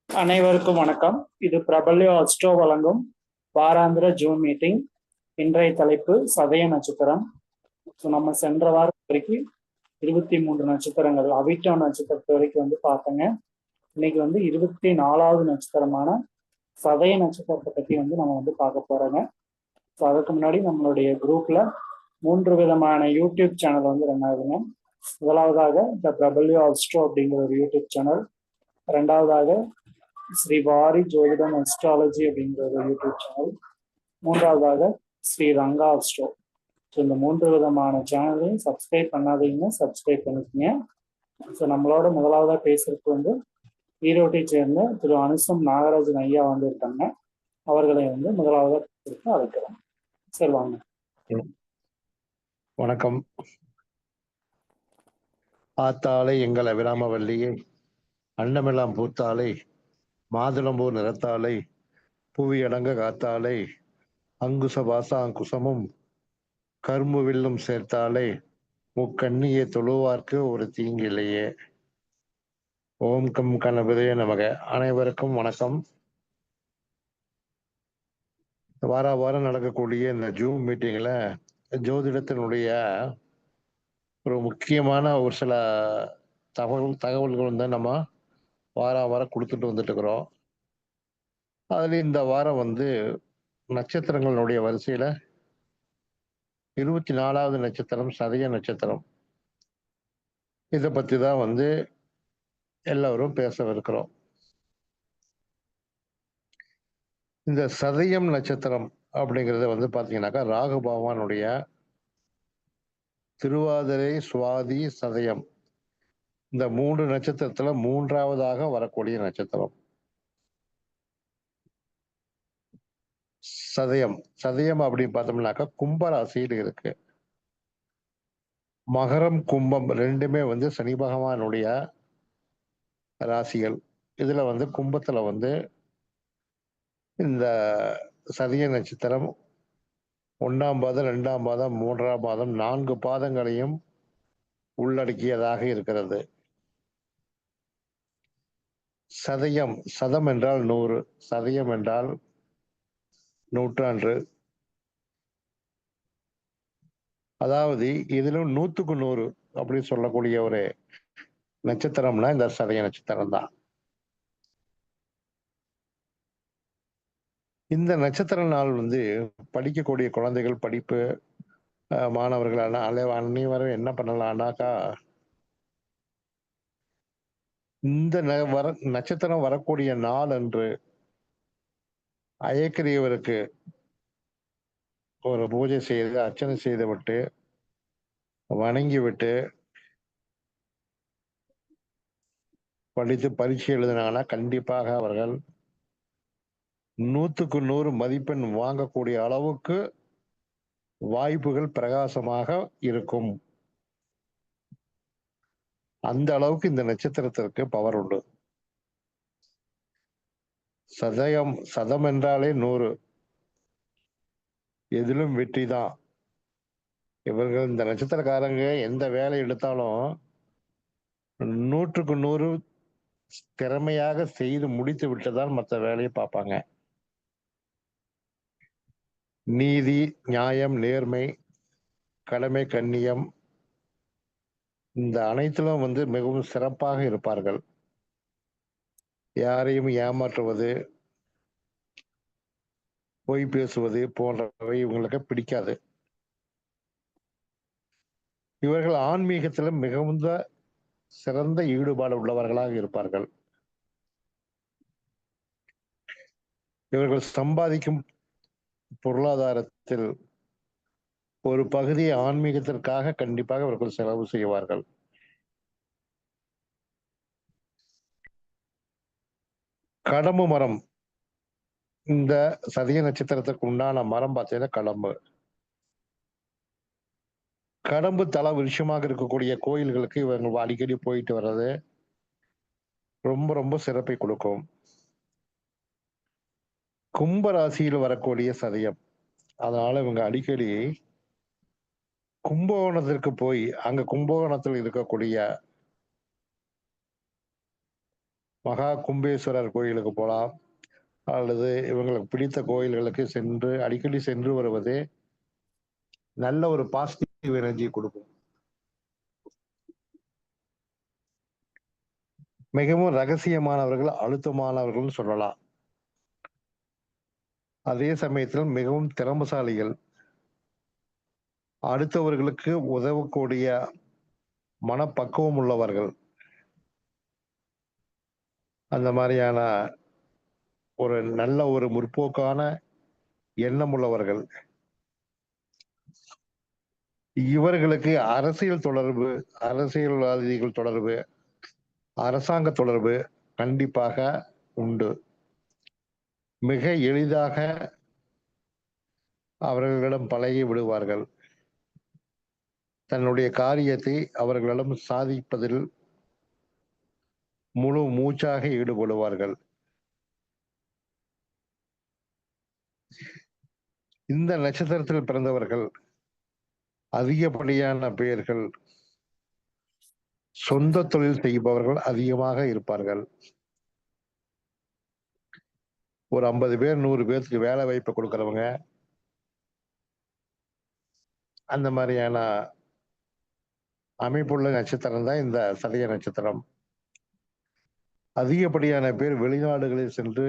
அனைவருக்கும் வணக்கம். இது பிரபல்யோ அஸ்ட்ரோ வழங்கும் வாராந்திர ஜூம் மீட்டிங். இன்றைய தலைப்பு சதய நட்சத்திரம். நம்ம சென்ற வாரம் வரைக்கும் 23 நட்சத்திரங்கள் அவிட்டோ நட்சத்திரத்து வரைக்கும் பார்த்தோங்க. இன்னைக்கு 24வது நட்சத்திரமான சதய நட்சத்திரத்தை பத்தி நம்ம பார்க்க போறோங்க. ஸோ அதுக்கு முன்னாடி நம்மளுடைய குரூப்ல 3 விதமான யூடியூப் சேனல் ரன் ஆகுதுங்க. முதலாவதாக த பிரபல்யோ அஸ்ட்ரோ அப்படிங்கிற ஒரு யூடியூப் சேனல், ரெண்டாவதாக ஸ்ரீ வாரி ஜோதிடம் அஸ்ட்ராலஜி அப்படிங்கிற ஒரு யூடியூப் சேனல், மூன்றாவதாக ஸ்ரீ ரங்கா அஸ்ட்ரோ. ஸோ இந்த 3 விதமான சேனலையும் சப்ஸ்கிரைப் பண்ணாதீங்க, சப்ஸ்கிரைப் பண்ணிக்கோங்க. ஸோ நம்மளோட முதலாவதாக பேசுறதுக்கு ஈரோட்டை சேர்ந்த திரு அனுசம் நாகராஜன் ஐயா இருக்காங்க. அவர்களை முதலாவதாக பேசுறதுக்கு அழைக்கிறோம். சரி, வாங்க. வணக்கம். ஆத்தாளை எங்கள் அபிராமவல்லியை, அன்னமெல்லாம் பூத்தாளை, மாதுளம்பூர் நிறத்தாளை, புவி அடங்க காத்தாளை, அங்குச பாசா அங்குசமும் கரும்பு வில்லும் சேர்த்தாளை, முக்கண்ணியை தொழுவார்க்கு ஒரு தீங்கில்லையே. ஓம் கம் கணபதியே நமக. அனைவருக்கும் வணக்கம். வார வாரம் நடக்கக்கூடிய இந்த ஜூம் மீட்டிங்ல ஜோதிடத்தினுடைய ஒரு முக்கியமான ஒரு சில தகவல்கள் நம்ம வாரம் கொடுத்துட்டு வந்துட்டு இருக்கிறோம். அதுல இந்த வாரம் நட்சத்திரங்களுடைய வரிசையில 24வது நட்சத்திரம் சதய நட்சத்திரம். இதை பத்தி தான் எல்லாரும் பேசவிருக்கிறோம். இந்த சதயம் நட்சத்திரம் அப்படிங்கிறது பாத்தீங்கன்னாக்கா ராகு பகவானுடைய திருவாதிரை, சுவாதி, சதயம் இந்த 3 நட்சத்திரத்துல 3ஆவதாக வரக்கூடிய நட்சத்திரம் சதயம். சதயம் அப்படின்னு பார்த்தோம்னாக்கா கும்பராசியில் இருக்கு. மகரம், கும்பம் ரெண்டுமே சனி பகவானுடைய ராசிகள். இதுல கும்பத்துல இந்த சதய நட்சத்திரம் 1ஆம் பாதம், 2ஆம் பாதம், 3ஆம் பாதம் 4 பாதங்களையும் உள்ளடக்கியதாக இருக்கிறது. சதயம், சதம் என்றால் 100, சதயம் என்றால் நூற்றாண்டு. அதாவது இதிலும் 100க்கு 100 அப்படின்னு சொல்லக்கூடிய ஒரு நட்சத்திரம்னா இந்த சதய நட்சத்திரம் தான். இந்த நட்சத்திர நாள் படிக்கக்கூடிய குழந்தைகள், படிப்பு மாணவர்கள் அனைவரும் என்ன பண்ணலாம்னாக்கா, இந்த நட்சத்திரம் வரக்கூடிய நாள் அன்று அயக்கிரியவருக்கு ஒரு பூஜை செய்து அர்ச்சனை செய்து விட்டு வணங்கி விட்டு படித்து பரீட்சை எழுதினாங்கன்னா கண்டிப்பாக அவர்கள் 100க்கு 100 மதிப்பெண் வாங்கக்கூடிய அளவுக்கு வாய்ப்புகள் பிரகாசமாக இருக்கும். அந்த அளவுக்கு இந்த நட்சத்திரத்திற்கு பவர் உண்டு. சதம் என்றாலே 100, எதிலும் வெற்றி தான். இவர்கள் இந்த நட்சத்திரக்காரங்க எந்த வேலை எடுத்தாலும் 100க்கு 100 திறமையாக செய்து முடித்து விட்டுதான் மற்ற வேலையை பார்ப்பாங்க. நீதி, நியாயம், நேர்மை, கடமை, கண்ணியம் இந்த அனைத்திலும் மிகவும் சிறப்பாக இருப்பார்கள். யாரையும் ஏமாற்றுவது, பொய் பேசுவது போன்றவை இவங்களுக்கு பிடிக்காது. இவர்கள் ஆன்மீகத்தில் மிகவும் சிறந்த ஈடுபாடு உள்ளவர்களாக இருப்பார்கள். இவர்கள் சம்பாதிக்கும் பொருளாதாரத்தில் ஒரு பகுதியை ஆன்மீகத்திற்காக கண்டிப்பாக இவர்கள் செலவு செய்வார்கள். கடம்பு மரம், இந்த சதய நட்சத்திரத்துக்கு உண்டான மரம் பார்த்தீங்கன்னா கடம்பு. கடம்பு தல விருட்சமாக இருக்கக்கூடிய கோயில்களுக்கு இவங்க அடிக்கடி போயிட்டு வர்றது ரொம்ப ரொம்ப சிறப்பை கொடுக்கும். கும்பராசியில் வரக்கூடிய சதயம், அதனால இவங்க அடிக்கடி கும்பகோணத்திற்கு போய் அங்க கும்பகோணத்தில் இருக்கக்கூடிய மகா கும்பேஸ்வரர் கோயிலுக்கு போகலாம், அல்லது இவங்களுக்கு பிடித்த கோயில்களுக்கு சென்று அடிக்கடி சென்று வருவதே நல்ல ஒரு பாசிட்டிவ் எனர்ஜி கொடுக்கும். மிகவும் ரகசியமானவர்கள், அழுத்தமானவர்கள் சொல்லலாம். அதே சமயத்தில் மிகவும் திறமசாலிகள், அடுத்தவர்களுக்கு உதவக்கூடிய மனப்பக்குவம் உள்ளவர்கள். அந்த மாதிரியான ஒரு நல்ல ஒரு முற்போக்கான எண்ணம் உள்ளவர்கள். இவர்களுக்கு அரசியல் தொடர்பு, அரசியல்வாதிகள் தொடர்பு, அரசாங்க தொடர்பு கண்டிப்பாக உண்டு. மிக எளிதாக அவர்களிடம் பழகி விடுவார்கள். தன்னுடைய காரியத்தை அவர்களிடம் சாதிப்பதில் முழு மூச்சாக ஈடுபடுவார்கள். இந்த நட்சத்திரத்தில் பிறந்தவர்கள் அதிகப்படியான பெயர்கள் சொந்த தொழில் செய்பவர்கள் அதிகமாக இருப்பார்கள். ஒரு 50 பேர் 100 பேருக்கு வேலை வாய்ப்பு கொடுக்கறவங்க, அந்த மாதிரியான அமைப்புள்ள நட்சத்திரம் தான் இந்த சதய நட்சத்திரம். அதிகப்படியான பேர் வெளிநாடுகளில் சென்று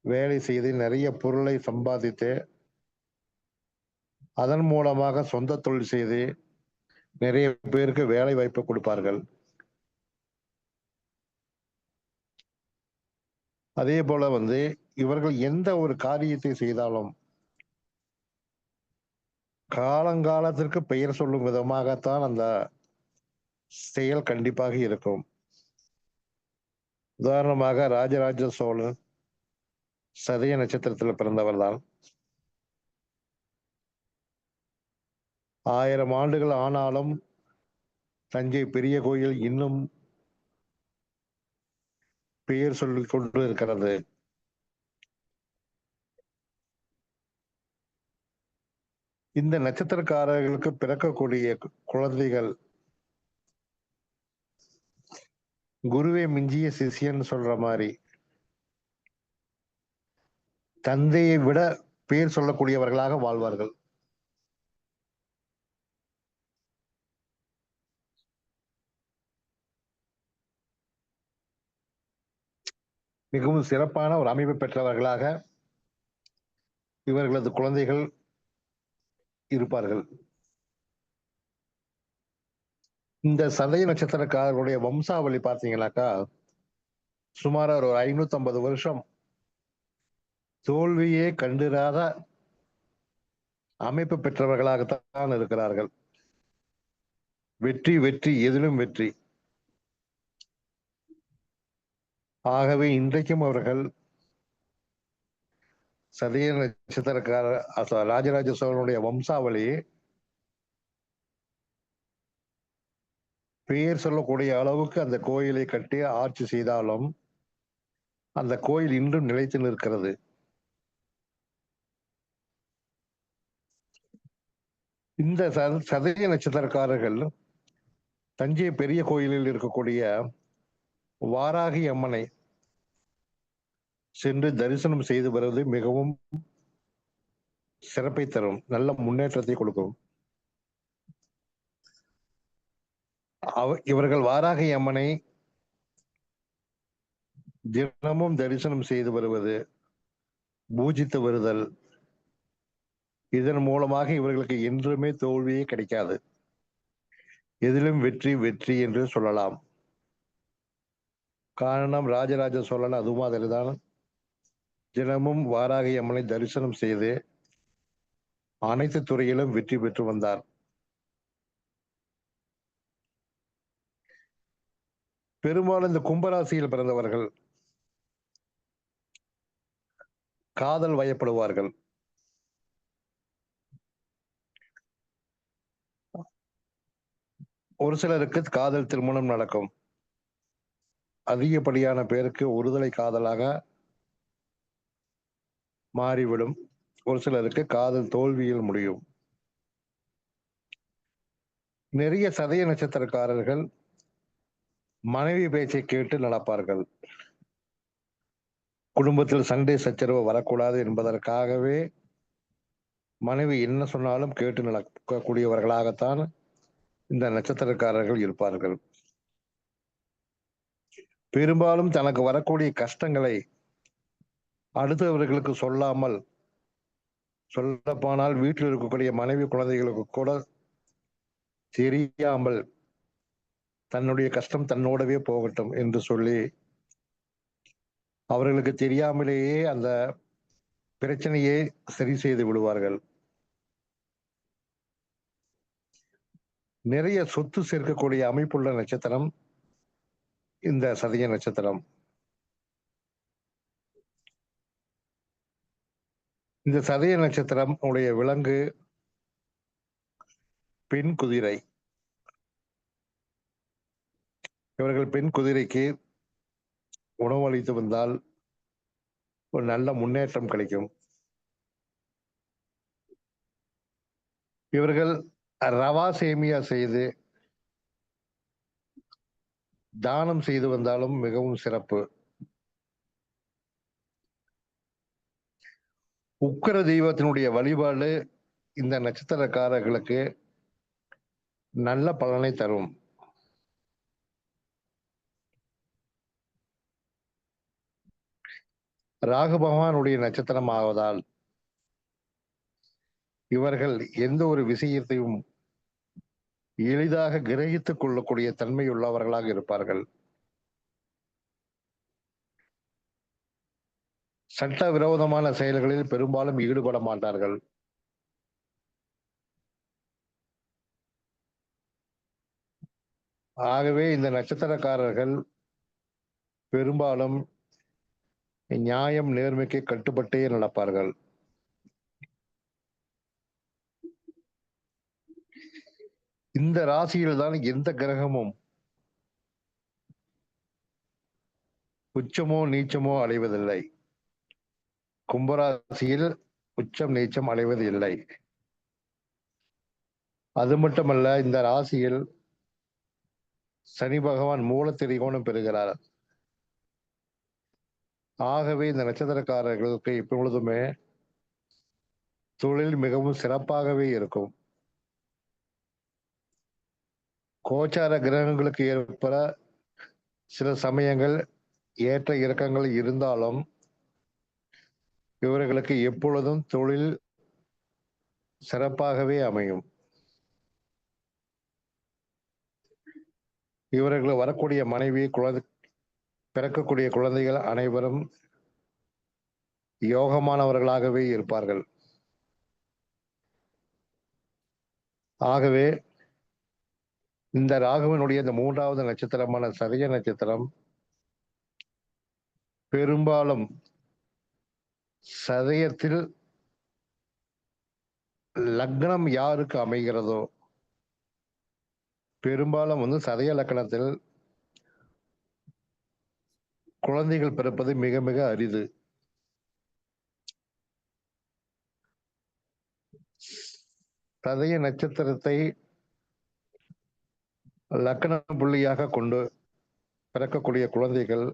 வேலை செய்து நிறைய பொருளை சம்பாதித்து அதன் மூலமாக சொந்த தொழில் செய்து நிறைய பேருக்கு வேலை வாய்ப்பு கொடுப்பார்கள். அதே போல இவர்கள் எந்த ஒரு காரியத்தை செய்தாலும் காலங்காலத்திற்கு பெயர் சொல்லும் விதமாகத்தான் அந்த செயல் கண்டிப்பாக இருக்கும். உதாரணமாக ராஜராஜ சோழன் சதய நட்சத்திரத்தில் பிறந்தவர் தான். 1000 ஆண்டுகள் ஆனாலும் தஞ்சை பெரிய கோயில் இன்னும் பெயர் சொல்லிக் கொண்டு இருக்கிறது. இந்த நட்சத்திரக்காரர்களுக்கு பிறக்கக்கூடிய குழந்தைகள் குருவை மிஞ்சிய சிஷியன் சொல்ற மாதிரி தந்தையை விட பேர் சொல்லக்கூடியவர்களாக வாழ்வார்கள். மிகவும் சிறப்பான ஒரு அமைப்பு பெற்றவர்களாக இவர்களது குழந்தைகள் இருப்பார்கள். இந்த சதய நட்சத்திரக்காரர்களுடைய வம்சாவளி பார்த்தீங்கன்னாக்கா சுமார் ஒரு 550 வருஷம் தோல்வியே கண்டிராத அமைப்பு பெற்றவர்களாகத்தான் இருக்கிறார்கள். வெற்றி வெற்றி எதிலும் வெற்றி. ஆகவே இன்றைக்கும் அவர்கள் சதய நட்சத்திரக்கார ராஜராஜ சோழனுடைய வம்சாவளி பெயர் சொல்லக்கூடிய அளவுக்கு அந்த கோயிலை கட்டி ஆட்சி செய்தாலும் அந்த கோயில் இன்றும் நிலைத்து நிற்கிறது. இந்த சதய நட்சத்திரக்காரர்கள் தஞ்சை பெரிய கோயிலில் இருக்கக்கூடிய வாராகி அம்மனை சென்று தரிசனம் செய்து வருவது மிகவும் சிறப்பை தரும், நல்ல முன்னேற்றத்தை கொடுக்கும். இவர்கள் வாராகி அம்மனை தினமும் தரிசனம் செய்து வருவது, பூஜித்து வருதல், இதன் மூலமாக இவர்களுக்கு என்றுமே தோல்வியே கிடைக்காது. எதிலும் வெற்றி வெற்றி என்று சொல்லலாம். காரணம் ராஜராஜ சோழன் அது மாதிரிதான் தினமும் வாராகி அம்மனை தரிசனம் செய்து அனைத்து துறையிலும் வெற்றி பெற்று வந்தார். பெரும்பாலும் இந்த கும்பராசியில் பிறந்தவர்கள் காதல் வயப்படுவார்கள். ஒரு சிலருக்கு காதல் திருமணம் நடக்கும். அதிகப்படியான பேருக்கு ஒருதலை காதலாக மாறிவிடும். ஒரு சிலருக்கு காதல் தோல்வியில் முடியும். நிறைய சதய நட்சத்திரக்காரர்கள் மனைவி பேச்சை கேட்டு நடப்பார்கள். குடும்பத்தில் சண்டை சச்சரவு வரக்கூடாது என்பதற்காகவே மனைவி என்ன சொன்னாலும் கேட்டு நடக்கக்கூடியவர்களாகத்தான் இந்த நட்சத்திரக்காரர்கள் இருப்பார்கள். பெரும்பாலும் தனக்கு வரக்கூடிய கஷ்டங்களை அடுத்தவர்களுக்கு சொல்லாமல், சொல்லப்போனால் வீட்டில் இருக்கக்கூடிய மனைவி குழந்தைகளுக்கு கூட தெரியாமல் தன்னுடைய கஷ்டம் தன்னோடவே போகட்டும் என்று சொல்லி அவர்களுக்கு தெரியாமலேயே அந்த பிரச்சனையை சரி செய்து விடுவார்கள். நிறைய சொத்து சேர்க்கக்கூடிய அமைப்புள்ள நட்சத்திரம் இந்த சதய நட்சத்திரம். இந்த சதய நட்சத்திரம் உடைய விலங்கு பெண் குதிரை. இவர்கள் பெண் குதிரைக்கு உணவளித்து வந்தால் ஒரு நல்ல முன்னேற்றம் கிடைக்கும். இவர்கள் ரவா சேமியா செய்து தானம் செய்து வந்தாலும் மிகவும் சிறப்பு. உக்கிர தெய்வத்தினுடைய வழிபாடு இந்த நட்சத்திரக்காரர்களுக்கு நல்ல பலனை தரும். ராகு பகவானுடைய நட்சத்திரம் ஆவதால் இவர்கள் எந்த ஒரு விஷயத்தையும் எளிதாக கிரகித்துக் கொள்ளக்கூடிய தன்மையுள்ளவர்களாக இருப்பார்கள். சட்ட விரோதமான செயல்களில் பெரும்பாலும் ஈடுபட மாட்டார்கள். ஆகவே இந்த நட்சத்திரக்காரர்கள் பெரும்பாலும் நியாயம் நேர்மைக்கு கட்டுப்பட்டே நடப்பார்கள். இந்த ராசியில் தான் எந்த கிரகமும் உச்சமோ நீச்சமோ அடைவதில்லை. கும்பராசியில் உச்சம் நீச்சம் அடைவது இல்லை. அது மட்டுமல்ல, இந்த ராசியில் சனி பகவான் மூல திரிகோணம் பெறுகிறார். ஆகவே இந்த நட்சத்திரக்காரர்களுக்கு இப்பொழுதுமே தொழில் மிகவும் சிறப்பாகவே இருக்கும். கோச்சார கிரகங்களுக்கு ஏற்பட சில சமயங்கள் ஏற்ற இறக்கங்கள் இருந்தாலும் இவர்களுக்கு எப்பொழுதும் தொழில் சிறப்பாகவே அமையும். இவர்கள் வரக்கூடிய மனைவி, பிறக்கக்கூடிய குழந்தைகள் அனைவரும் யோகமானவர்களாகவே இருப்பார்கள். ஆகவே இந்த ராகுவினுடைய இந்த மூன்றாவது நட்சத்திரமான சதய நட்சத்திரம் பெரும்பாலும் சதயத்தில் லக்னம் யாருக்கு அமைகிறதோ, பெரும்பாலும் சதய லக்னத்தில் குழந்தைகள் பிறப்பது மிக மிக அரிது. சதய நட்சத்திரத்தை லக்ன புள்ளியாக கொண்டு பிறக்கக்கூடிய குழந்தைகள்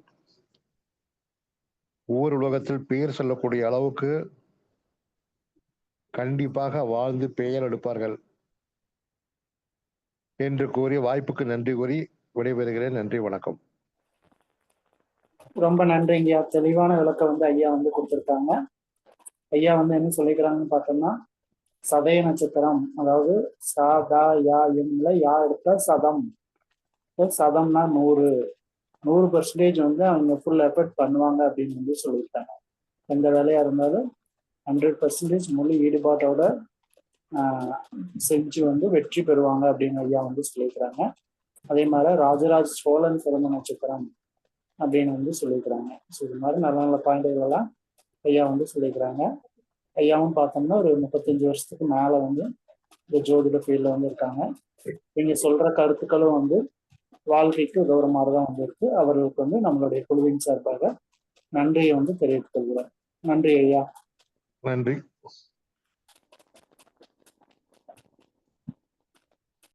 ஊர் உலகத்தில் பெயர் சொல்லக்கூடிய அளவுக்கு கண்டிப்பாக வாழ்ந்து பெயர் எடுப்பார்கள் என்று கூறி வாய்ப்புக்கு நன்றி கூறி விடைபெறுகிறேன். நன்றி, வணக்கம். ரொம்ப நன்றிங்கய்யா. தெளிவான விளக்கம் ஐயா கொடுத்துருக்காங்க. ஐயா என்ன சொல்லிக்கிறாங்கன்னு பார்த்தோம்னா, சதய நட்சத்திரம், அதாவது யா எடுத்த சதம். சதம்னா 100% அவங்க ஃபுல் எஃபர்ட் பண்ணுவாங்க அப்படின்னு சொல்லியிருக்காங்க. எந்த வேலையா இருந்தாலும் 100% முழு ஈடுபாட்டோட செஞ்சு வெற்றி பெறுவாங்க அப்படின்னு ஐயா சொல்லியிருக்கிறாங்க. அதே மாதிரி ராஜராஜ சோழன் பிறந்த நட்சத்திரம் அப்படின்னு சொல்லியிருக்கிறாங்க. ஸோ இது மாதிரி நல்ல நல்ல பாயிண்ட்கள் எல்லாம் ஐயா சொல்லியிருக்கிறாங்க. ஐயாவும் பார்த்தோம்னா ஒரு 35 வருஷத்துக்கு மேல இந்த ஜோதிட ஃபீல்ட்ல இருக்காங்க. நீங்க சொல்ற கருத்துக்களும் வாழ்க்கைக்கு உதவுற மாதிரிதான் இருக்கு. அவர்களுக்கு நம்மளுடைய குழுவின் சார்பாக நன்றியை தெரிவித்துக் கொள்கிறேன். நன்றி ஐயா. நன்றி.